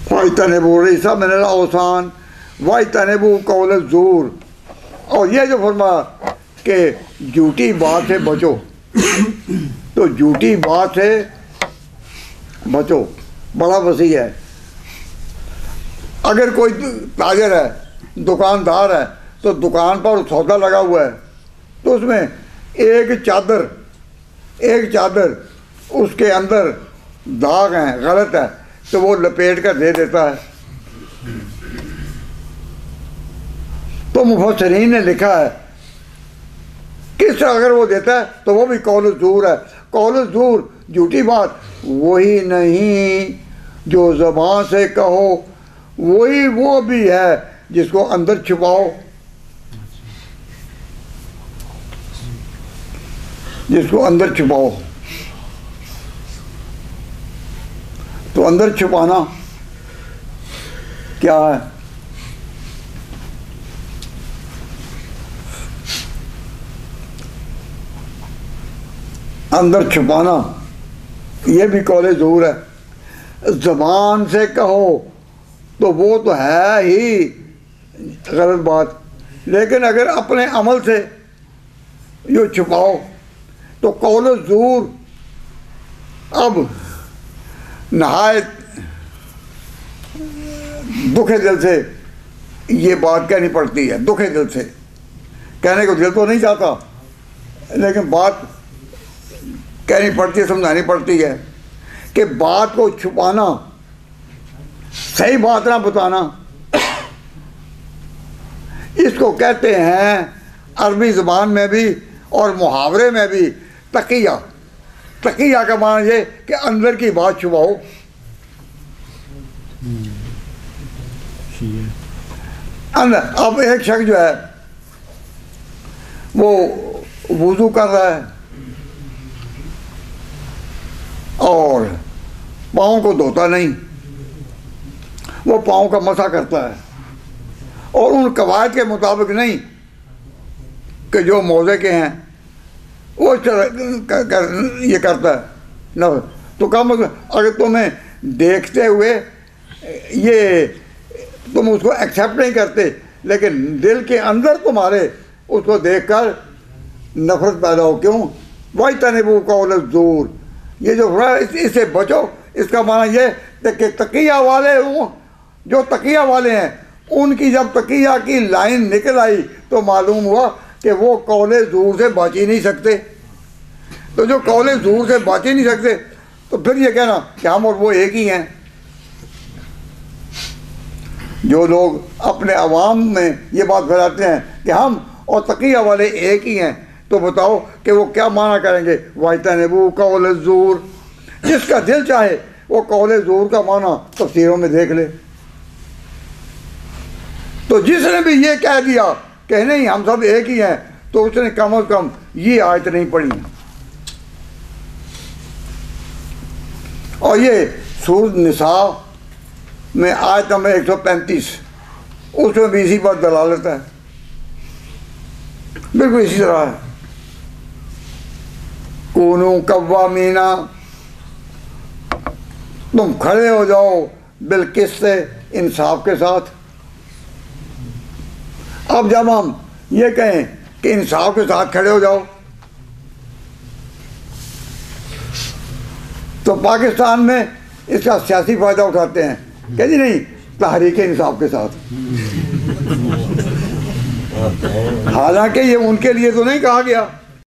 फ़ाइतनबू रिसा मिनल औसान वाइतनबू कौल ज़ूर। और ये जो फरमाया कि झूठी बात से बचो, तो झूठी बात से बचो बड़ा वसी है। अगर कोई ताजर है, दुकानदार है, तो दुकान पर सौदा लगा हुआ है, तो उसमें एक चादर उसके अंदर दाग हैं, गलत है, तो वो लपेट कर दे देता है। तो मुफस्सिरीन ने लिखा है किस तरह अगर वो देता है तो वो भी कौल ज़ूर है। कौल ज़ूर झूठी बात वही नहीं जो ज़बान से कहो, वही वो भी है जिसको अंदर छुपाओ, जिसको अंदर छुपाओ। तो अंदर छुपाना क्या है? अंदर छुपाना ये भी कौले ज़ूर है। ज़बान से कहो तो वो तो है ही गलत बात, लेकिन अगर अपने अमल से यो छुपाओ तो कौले ज़ूर। अब नहायत दुखे दिल से ये बात कहनी पड़ती है, दुखे दिल से कहने को दिल तो नहीं चाहता, लेकिन बात कहनी पड़ती है, समझानी पड़ती है कि बात को छुपाना, सही बात ना बताना, इसको कहते हैं अरबी ज़बान में भी और मुहावरे में भी तकिया। तकिया का माना ये कि अंदर की बात छुपाओ। अंदर अब एक शख्स जो है वो वुज़ू कर रहा है और पाँव को धोता नहीं, वो पाँव का मसा करता है और उन कवायद के मुताबिक नहीं कि जो मौज़े के हैं वो ये करता है ना। तो कम अगर तुम्हें देखते हुए ये तुम उसको एक्सेप्ट नहीं करते, लेकिन दिल के अंदर तुम्हारे उसको देखकर नफरत पैदा हो, क्यों? वाइतनबू कौल ज़ूर, ये जो इससे बचो, इसका माना ये कि तकिया वाले जो तकिया वाले हैं उनकी जब तकिया की लाइन निकल आई तो मालूम हुआ कि वो कौले ज़ूर से बच ही नहीं सकते। तो जो कौले ज़ूर से बच ही नहीं सकते तो फिर ये कहना कि हम और वो एक ही हैं। जो लोग अपने अवाम में ये बात फैलाते हैं कि हम और तकिया वाले एक ही हैं, तो बताओ कि वो क्या माना करेंगे? वाइतनबू कौल ज़ूर। जिसका दिल चाहे वो कौल ज़ूर का माना तफसीरों में देख ले। तो जिसने भी ये कह दिया कि नहीं हम सब एक ही हैं, तो उसने कम अज़ कम ये आयत नहीं पढ़ी। और ये सूरत निसा में आयत नंबर 135, उसमें भी इसी पर दलालत है, बिल्कुल इसी तरह है। कूनू कव्वामीना, तुम खड़े हो जाओ बिल्किस्त से, इंसाफ के साथ। अब जब हम ये कहें कि इंसाफ के साथ खड़े हो जाओ, तो पाकिस्तान में इसका सियासी फ़ायदा उठाते हैं कि जी नहीं, तहरीक इंसाफ के साथ। हालांकि ये उनके लिए तो नहीं कहा गया,